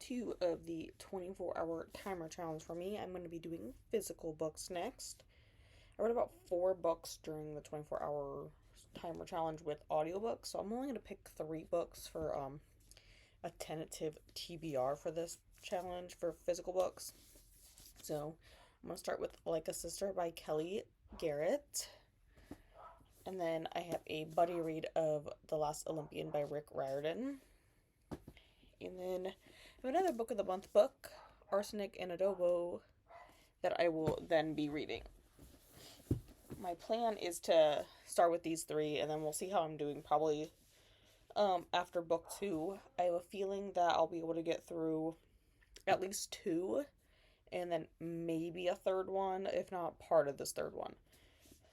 2 of the 24-hour timer challenge for me. I'm going to be doing physical books next. I read about 4 books during the 24-hour timer challenge with audiobooks, so I'm only going to pick 3 books for a tentative TBR for this challenge for physical books. So I'm going to start with Like a Sister by Kelly Garrett. And then I have a buddy read of The Last Olympian by Rick Riordan. And then I have another book of the month book, Arsenic and Adobo, that I will then be reading. My plan is to start with these 3, and then we'll see how I'm doing probably after book 2. I have a feeling that I'll be able to get through at least 2, and then maybe a 3rd one, if not part of this 3rd one.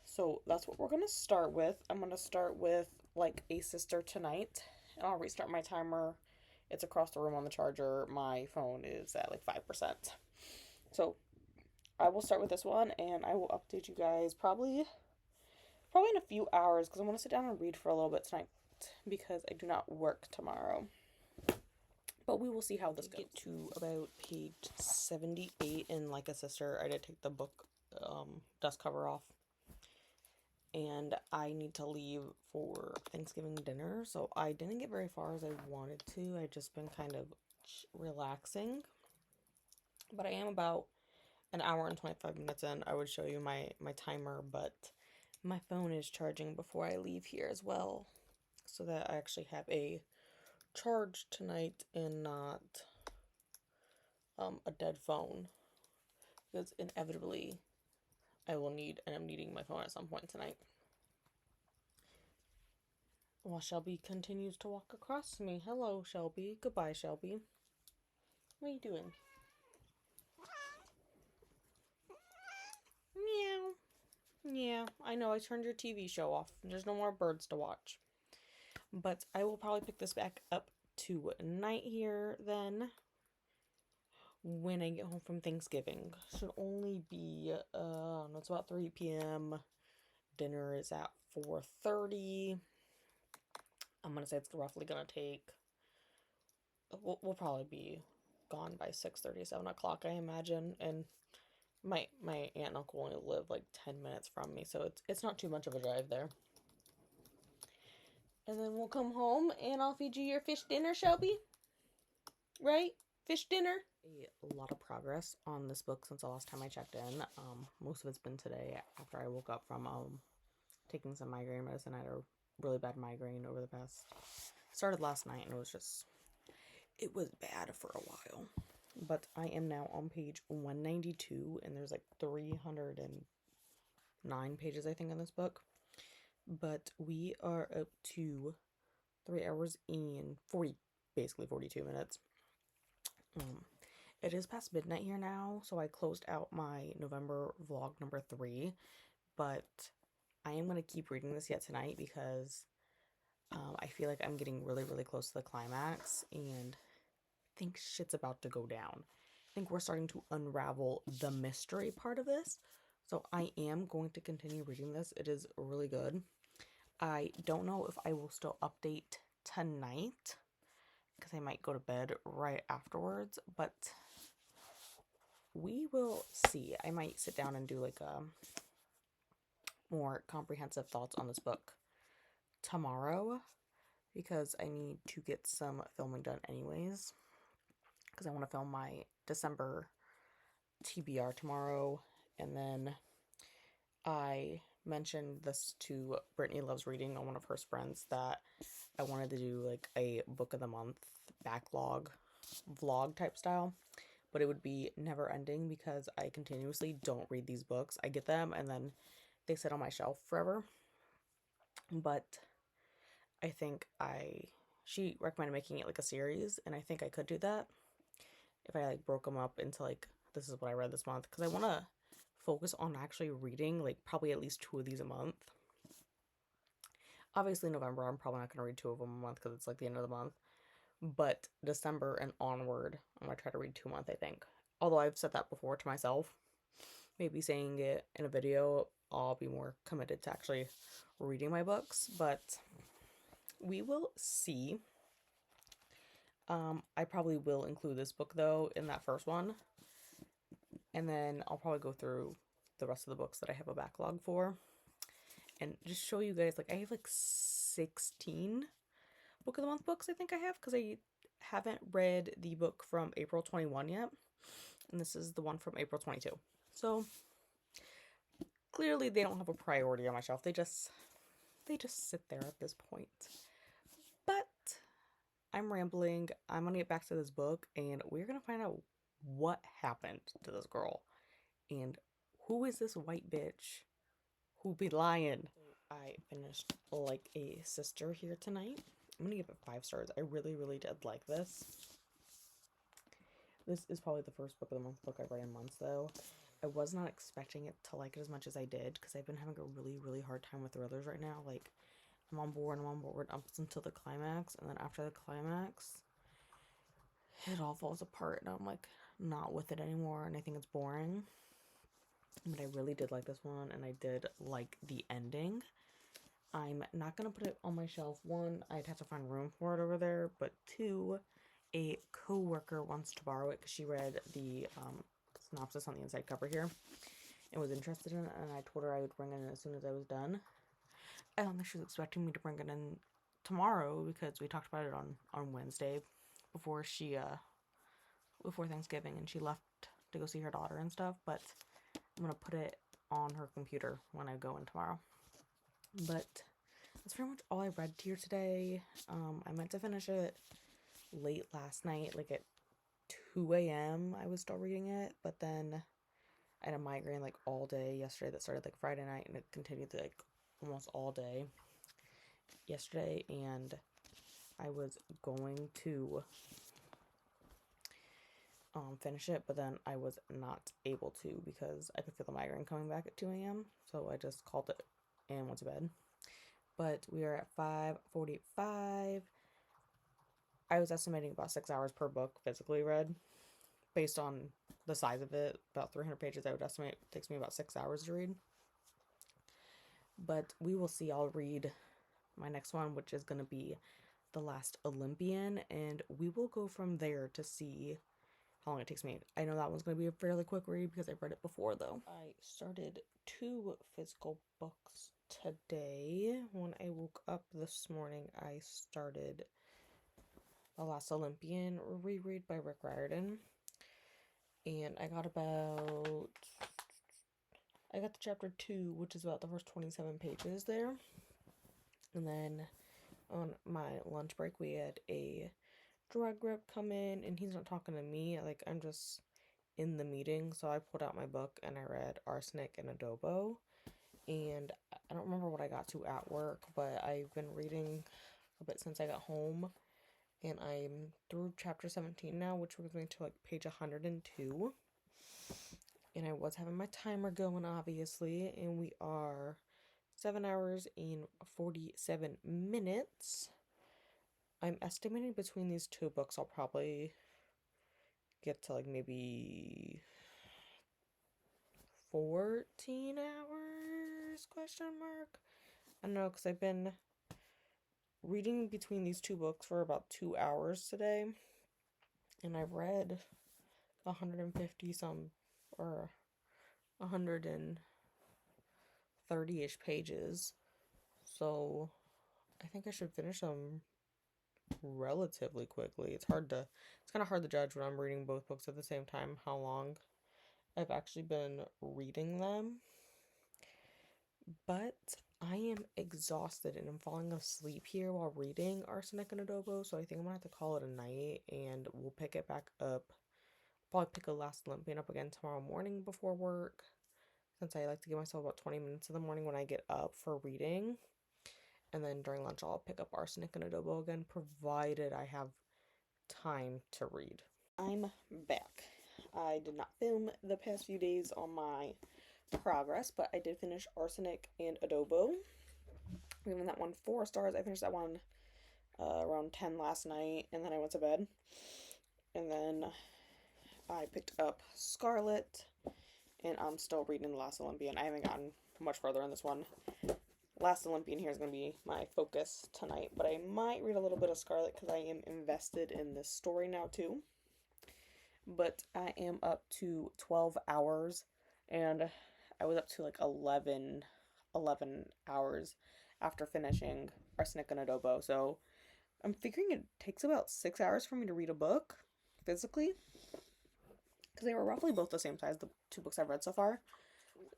So that's what we're going to start with. I'm going to start with Like a Sister tonight, and I'll restart my timer. It's across the room on the charger. My phone is at like 5%. So I will start with this one, and I will update you guys probably in a few hours, because I want to sit down and read for a little bit tonight because I do not work tomorrow. But we will see how this goes. Get to about page 78 in Like a Sister. I did take the book dust cover off, and I need to leave for Thanksgiving dinner, so I didn't get very far as I wanted to. I've just been kind of relaxing, but I am about an hour and 25 minutes in. I would show you my timer, but my phone is charging before I leave here as well, so that I actually have a charge tonight and not a dead phone, because inevitably I will need, and I'm needing my phone at some point tonight. While Shelby continues to walk across me. Hello, Shelby. Goodbye, Shelby. What are you doing? Meow. Yeah, I know, I turned your TV show off. There's no more birds to watch. But I will probably pick this back up tonight here then, when I get home from Thanksgiving. Should only be, it's about 3 p.m. Dinner is at 4:30. I'm going to say it's roughly going to take, we'll probably be gone by 6:30, 7 o'clock, I imagine. And my aunt and uncle only live like 10 minutes from me, so it's not too much of a drive there. And then we'll come home and I'll feed you your fish dinner, Shelby. Right? Fish dinner. A lot of progress on this book since the last time I checked in. Most of it's been today after I woke up from taking some migraine medicine. I had a really bad migraine over the past, started last night, and it was bad for a while. But I am now on page 192, and there's like 309 pages, I think, in this book. But we are up to 3 hours and 42 minutes. It is past midnight here now, so I closed out my November vlog number 3, but I am going to keep reading this yet tonight because I feel like I'm getting really, really close to the climax, and I think shit's about to go down. I think we're starting to unravel the mystery part of this, so I am going to continue reading this. It is really good. I don't know if I will still update tonight, because I might go to bed right afterwards, but we will see. I might sit down and do like a more comprehensive thoughts on this book tomorrow, because I need to get some filming done anyways, because I want to film my December TBR tomorrow. And then I mentioned this to Brittany Loves Reading on one of her friends, that I wanted to do like a book of the month backlog vlog type style, but it would be never ending because I continuously don't read these books. I get them and then they sit on my shelf forever. But I think she recommended making it like a series, and I think I could do that if I like broke them up into like, this is what I read this month, because I want to focus on actually reading like probably at least 2 of these a month. Obviously November I'm probably not going to read 2 of them a month because it's like the end of the month, but December and onward I'm going to try to read 2 a month, I think. Although I've said that before to myself, maybe saying it in a video, I'll be more committed to actually reading my books, but we will see. I probably will include this book, though, in that first one. And then I'll probably go through the rest of the books that I have a backlog for. And just show you guys, like, I have, like, 16 Book of the Month books I think I have. Because I haven't read the book from April 21 yet. And this is the one from April 22. So, clearly they don't have a priority on my shelf. They just sit there at this point. But I'm rambling. I'm gonna get back to this book, and we're gonna find out what happened to this girl, and who is this white bitch who be lying. I finished Like a Sister here tonight. I'm gonna give it 5 stars. I really, really did like this. This is probably the first Book of the Month book I've read in months, though. I was not expecting it to like it as much as I did, because I've been having a really, really hard time with thrillers right now. Like, I'm on board up until the climax, and then after the climax, it all falls apart, and I'm, like, not with it anymore, and I think it's boring. But I really did like this one, and I did like the ending. I'm not gonna put it on my shelf. 1, I'd have to find room for it over there, but 2, a co-worker wants to borrow it because she read the synopsis on the inside cover here and was interested in it, and I told her I would bring it in as soon as I was done. I don't think she was expecting me to bring it in tomorrow, because we talked about it on Wednesday before Thanksgiving, and she left to go see her daughter and stuff, but I'm gonna put it on her computer when I go in tomorrow. But that's pretty much all I read here today. I meant to finish it late last night, like at 2 a.m. I was still reading it, but then I had a migraine like all day yesterday that started like Friday night, and it continued like almost all day yesterday, and I was going to finish it, but then I was not able to because I could feel the migraine coming back at 2 a.m. So I just called it and went to bed. But we are at 5:45. I was estimating about 6 hours per book physically read, based on the size of it. About 300 pages, I would estimate it takes me about 6 hours to read. But we will see. I'll read my next one, which is going to be The Last Olympian, and we will go from there to see how long it takes me. I know that one's going to be a fairly quick read because I've read it before, though. I started 2 physical books today. When I woke up this morning, I started The Last Olympian, reread by Rick Riordan. And I got to chapter 2, which is about the first 27 pages there. And then on my lunch break, we had a drug rep come in, and he's not talking to me. Like, I'm just in the meeting. So I pulled out my book and I read Arsenic and Adobo. And I don't remember what I got to at work, but I've been reading a bit since I got home. And I'm through chapter 17 now, which brings me to like page 102. And I was having my timer going, obviously. And we are 7 hours and 47 minutes. I'm estimating between these 2 books, I'll probably get to like maybe 14 hours, question mark. I don't know, because I've been reading between these 2 books for about 2 hours today, and I've read 150 some, or 130-ish pages, so I think I should finish them relatively quickly. It's kind of hard to judge when I'm reading both books at the same time how long I've actually been reading them. But I am exhausted and I'm falling asleep here while reading Arsenic and Adobo, so I think I'm gonna have to call it a night, and we'll pick it back up. Probably pick The Last Olympian up again tomorrow morning before work, since I like to give myself about 20 minutes in the morning when I get up for reading. And then during lunch, I'll pick up Arsenic and Adobo again, provided I have time to read. I'm back. I did not film the past few days on my progress, but I did finish Arsenic and Adobo. I'm giving that one 4 stars. I finished that one around 10 last night, and then I went to bed. And then I picked up Scarlet, and I'm still reading The Last Olympian. I haven't gotten much further in this one. Last Olympian here is going to be my focus tonight, but I might read a little bit of Scarlet because I am invested in this story now too. But I am up to 12 hours, and I was up to like 11 hours after finishing Arsenic and Adobo. So I'm figuring it takes about 6 hours for me to read a book physically, because they were roughly both the same size, the two books I've read so far.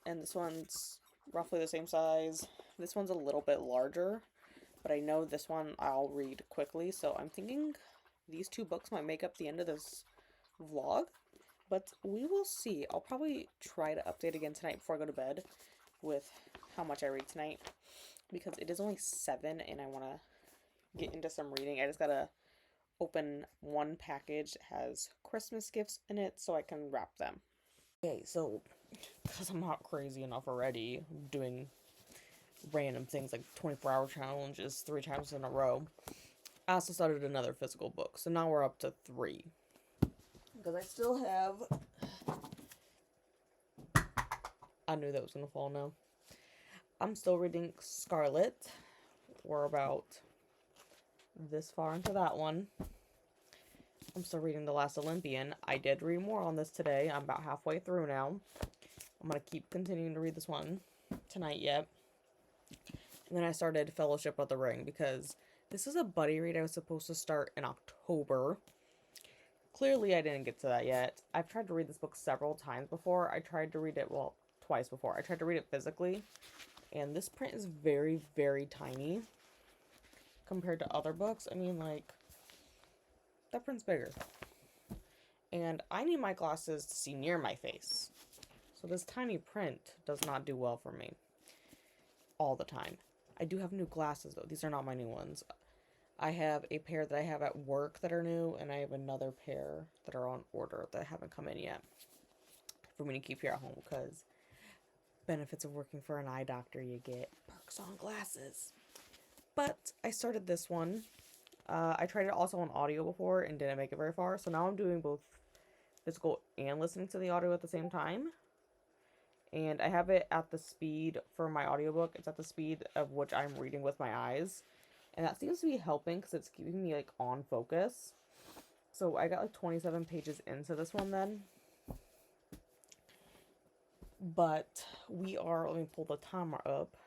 And this one's roughly the same size. This one's a little bit larger, but I know this one I'll read quickly, so I'm thinking these two books might make up the end of this vlog, but we will see. I'll probably try to update again tonight before I go to bed with how much I read tonight, because it is only 7 and I want to get into some reading. I just gotta open one package that has Christmas gifts in it so I can wrap them. Okay, so because I'm not crazy enough already doing random things like 24-hour challenges 3 times in a row, I also started another physical book, so now we're up to 3. Because I still have... I knew that was going to fall now. I'm still reading Scarlet. We're about this far into that one. I'm still reading The Last Olympian. I did read more on this today. I'm about halfway through now. I'm going to keep continuing to read this one tonight yet. And then I started Fellowship of the Ring because this is a buddy read I was supposed to start in October. Clearly, I didn't get to that yet. I've tried to read this book several times before. I tried to read it, well, twice before. I tried to read it physically, and this print is very, very tiny compared to other books. I mean, like, that print's bigger. And I need my glasses to see near my face. So this tiny print does not do well for me all the time. I do have new glasses, though. These are not my new ones. I have a pair that I have at work that are new, and I have another pair that are on order that haven't come in yet for me to keep here at home, because benefits of working for an eye doctor, you get perks on glasses. But I started this one. I tried it also on audio before and didn't make it very far, so now I'm doing both physical and listening to the audio at the same time. And I have it at the speed for my audiobook. It's at the speed of which I'm reading with my eyes. And that seems to be helping because it's keeping me, like, on focus. So I got, like, 27 pages into this one then. But we are, let me pull the timer up,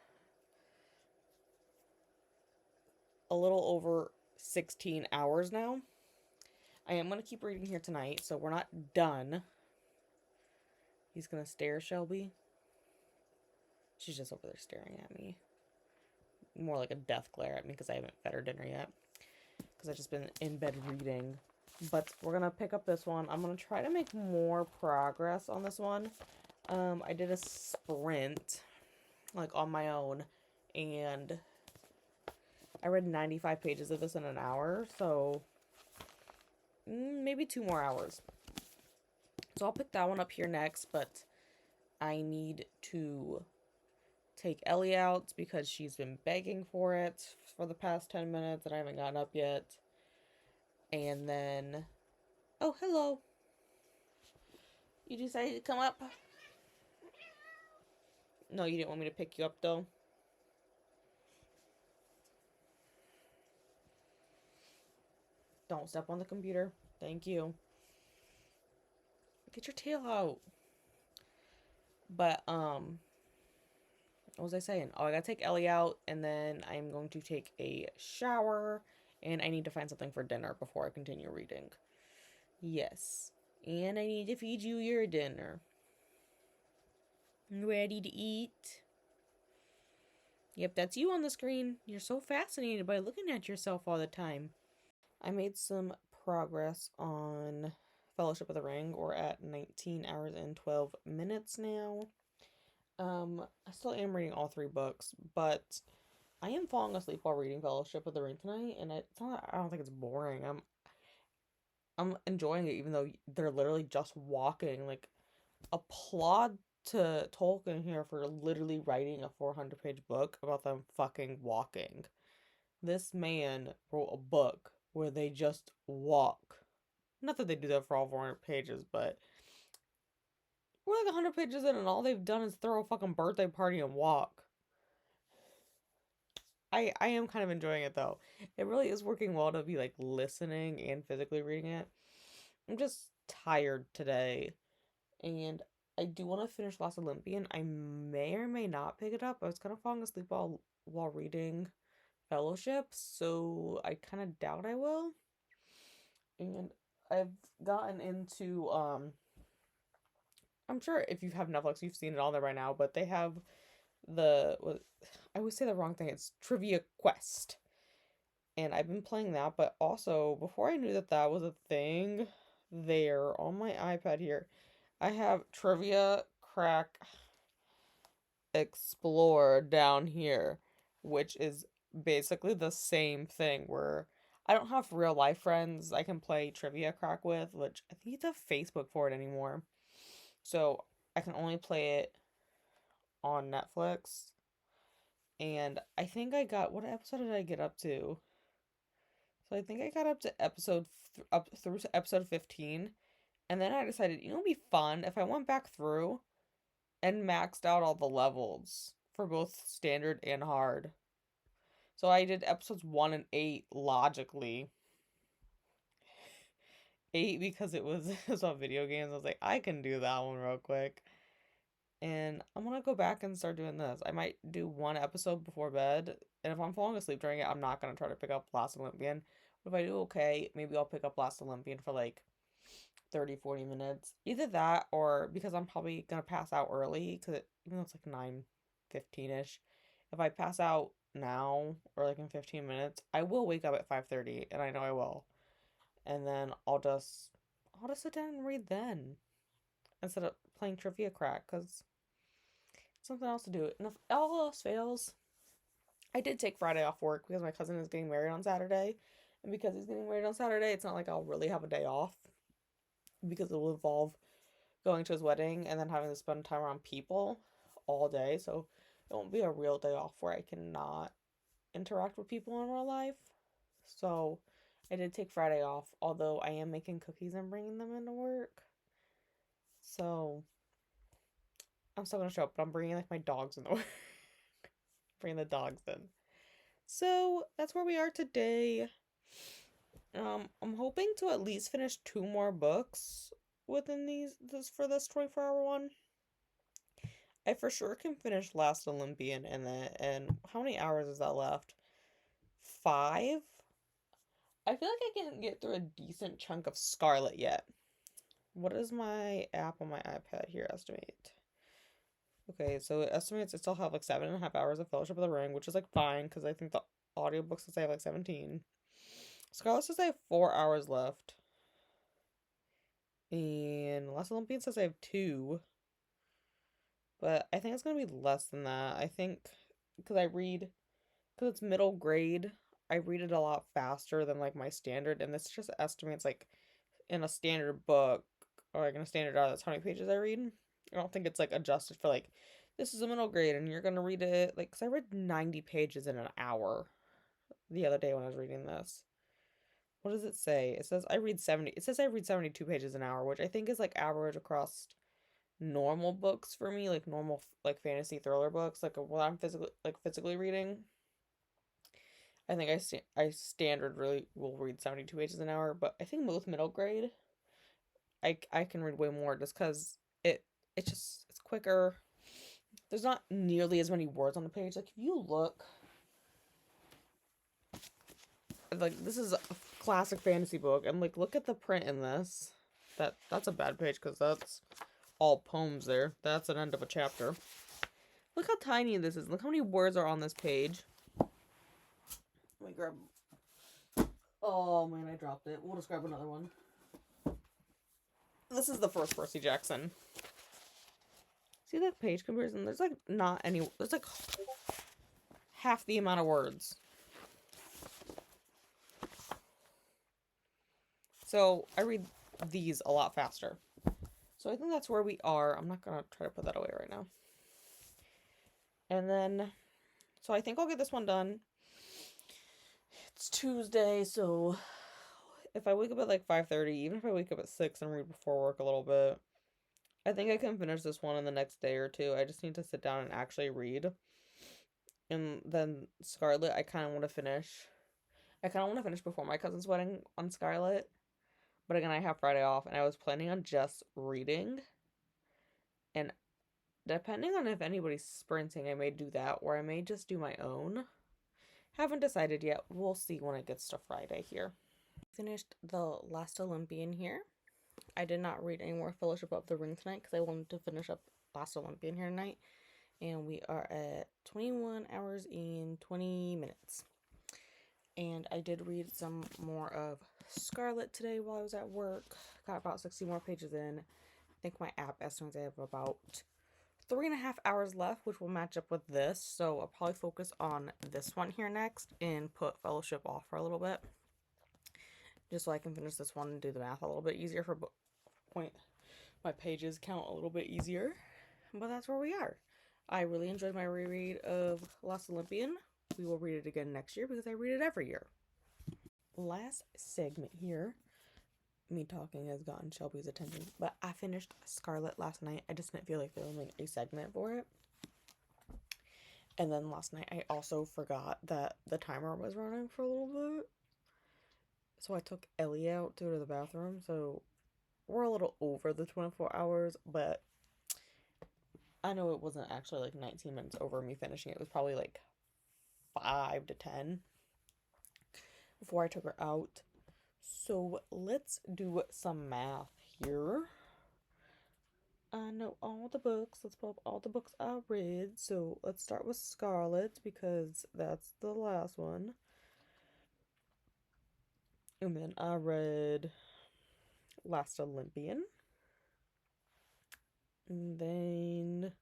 a little over 16 hours now. I am going to keep reading here tonight, so we're not done. He's going to stare, Shelby. She's just over there staring at me. More like a death glare at me because I haven't fed her dinner yet. Because I've just been in bed reading. But we're going to pick up this one. I'm going to try to make more progress on this one. I did a sprint, like, on my own. And I read 95 pages of this in an hour. So maybe 2 more hours. So I'll pick that one up here next. But I need to take Ellie out because she's been begging for it for the past 10 minutes and I haven't gotten up yet. And then, oh, hello. You decided to come up? No, you didn't want me to pick you up though. Don't step on the computer. Thank you. Get your tail out. But, what was I saying? Oh, I gotta take Ellie out, and then I'm going to take a shower, and I need to find something for dinner before I continue reading. Yes. And I need to feed you your dinner. Ready to eat? Yep, that's you on the screen. You're so fascinated by looking at yourself all the time. I made some progress on Fellowship of the Ring. We're at 19 hours and 12 minutes now. I still am reading all 3 books, but I am falling asleep while reading Fellowship of the Ring tonight, and it's not, I don't think it's boring. I'm enjoying it, even though they're literally just walking. Like, applaud to Tolkien here for literally writing a 400-page book about them fucking walking. This man wrote a book where they just walk. Not that they do that for all 400 pages, but we're like 100 pages in and all they've done is throw a fucking birthday party and walk. I am kind of enjoying it though. It really is working well to be like listening and physically reading it. I'm just tired today, and I do want to finish Last Olympian. I may or may not pick it up. I was kind of falling asleep while reading Fellowship, so I kind of doubt I will. And I've gotten into I'm sure if you have Netflix, you've seen it all there right now, but they have I always say the wrong thing. It's Trivia Quest. And I've been playing that, but also before I knew that that was a thing, there on my iPad here, I have Trivia Crack Explore down here, which is basically the same thing where I don't have real life friends I can play Trivia Crack with, which I think it's a Facebook for it anymore. So I can only play it on Netflix. And I think I got, what episode did I get up to? So I think I got up to up through to episode 15, and then I decided, it'd be fun if I went back through and maxed out all the levels for both standard and hard. So I did episodes 1 and 8 logically. 8 because it was on video games. I was like, I can do that one real quick. And I'm gonna go back and start doing this. I might do one episode before bed, and if I'm falling asleep during it, I'm not gonna try to pick up Last Olympian. But if I do okay, maybe I'll pick up Last Olympian for like 30, 40 minutes. Either that or because I'm probably gonna pass out early, because even though it's like 9:15ish, if I pass out now or like in 15 minutes, I will wake up at 5:30, and I know I will. And then I'll just sit down and read then instead of playing Trivia Crack, because something else to do. And if all else fails, I did take Friday off work because my cousin is getting married on Saturday. And because he's getting married on Saturday, it's not like I'll really have a day off because it will involve going to his wedding and then having to spend time around people all day. So it won't be a real day off where I cannot interact with people in real life. So I did take Friday off, although I am making cookies and bringing them into work. So I'm still gonna show up, but I'm bringing like my dogs in the work. Bringing the dogs in. So that's where we are today. I'm hoping to at least finish 2 more books within this 24-hour one. I for sure can finish Last Olympian and how many hours is that left? 5? I feel like I can get through a decent chunk of Scarlet yet. What does my app on my iPad here estimate? Okay, so it estimates I still have like 7.5 hours of Fellowship of the Ring, which is like fine because I think the audiobook says I have like 17. Scarlet says I have 4 hours left. And Last Olympian says I have 2. But I think it's going to be less than that. I think because because it's middle grade, I read it a lot faster than like my standard. And this just estimates like in a standard book or like in a standard that's how many pages I read. I don't think it's like adjusted for like, this is a middle grade and you're going to read it like, because I read 90 pages in an hour the other day when I was reading this. What does it say? It says I read 72 pages an hour, which I think is like average across normal books for me, like normal like fantasy thriller books, like when I'm physically reading. I think I standard really will read 72 pages an hour, but I think most middle grade I can read way more just cuz it's quicker. There's not nearly as many words on the page. Like if you look, like this is a classic fantasy book, and like look at the print in this. That's a bad page because that's all poems there. That's an end of a chapter. Look how tiny this is. Look how many words are on this page. Let me grab. Oh man, I dropped it. We'll just grab another one. This is the first Percy Jackson. See that page comparison? There's like not any. There's like half the amount of words. So I read these a lot faster. So I think that's where we are. I'm not gonna try to put that away right now. And then, so I think I'll get this one done. It's Tuesday, so if I wake up at like 5:30, even if I wake up at 6 and read before work a little bit, I think I can finish this one in the next day or two. I just need to sit down and actually read. And then Scarlet, I kind of want to finish. I kind of want to finish before my cousin's wedding on Scarlet. But again, I have Friday off, and I was planning on just reading. And depending on if anybody's sprinting, I may do that, or I may just do my own. Haven't decided yet. We'll see when it gets to Friday here. Finished The Last Olympian here. I did not read any more Fellowship of the Ring tonight because I wanted to finish up Last Olympian here tonight. And we are at 21 hours and 20 minutes. And I did read some more of Scarlet today while I was at work. Got about 60 more pages in. I think my app estimates I have about 3.5 hours left, which will match up with this. So I'll probably focus on this one here next and put Fellowship off for a little bit. Just so I can finish this one and do the math a little bit easier for point my pages count a little bit easier. But that's where we are. I really enjoyed my reread of Last Olympian. We will read it again next year because I read it every year. Last segment here. Me talking has gotten Shelby's attention, but I finished Scarlet last night. I just didn't feel like filming a segment for it. And then last night I also forgot that the timer was running for a little bit. So I took Ellie out to go to the bathroom. So we're a little over the 24 hours, but I know it wasn't actually like 19 minutes over me finishing. It was probably like 5 to 10 before I took her out. So let's do some math here. I know all the books. Let's pull up all the books I read. So let's start with Scarlet because that's the last one. And then I read Last Olympian. And then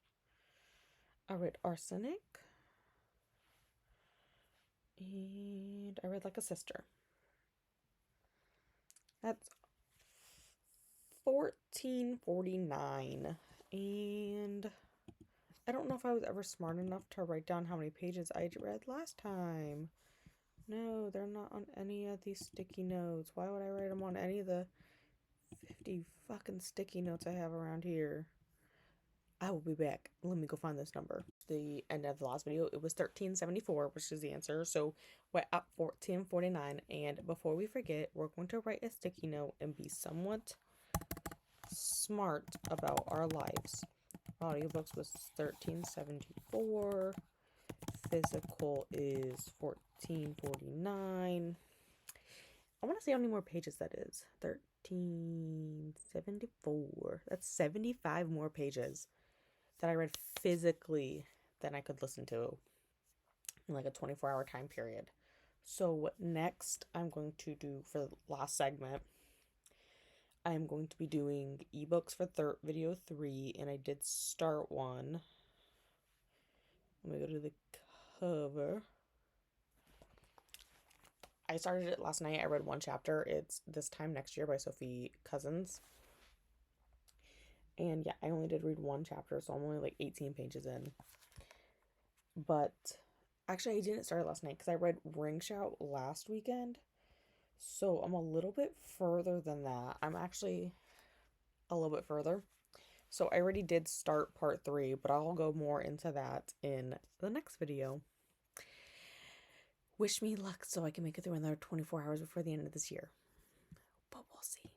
I read Arsenic. And I read Like a Sister. That's 1449. And I don't know if I was ever smart enough to write down how many pages I read last time. No, they're not on any of these sticky notes. Why would I write them on any of the 50 fucking sticky notes I have around here? I will be back. Let me go find this number. The end of the last video, it was 1374, which is the answer. So we're at 1449. And before we forget, we're going to write a sticky note and be somewhat smart about our lives. Audiobooks was 1374. Physical is 1449. I want to see how many more pages that is. 1374. That's 75 more pages that I read physically than I could listen to in like a 24-hour time period. So next I'm going to do, for the last segment, I'm going to be doing ebooks for video 3, and I did start one. Let me go to the cover. I started it last night. I read one chapter. It's This Time Next Year by Sophie Cousins. And yeah, I only did read one chapter, so I'm only like 18 pages in. But actually, I didn't start it last night because I read Ring Shout last weekend. So I'm a little bit further than that. I'm actually a little bit further. So I already did start part 3, but I'll go more into that in the next video. Wish me luck so I can make it through another 24 hours before the end of this year. But we'll see.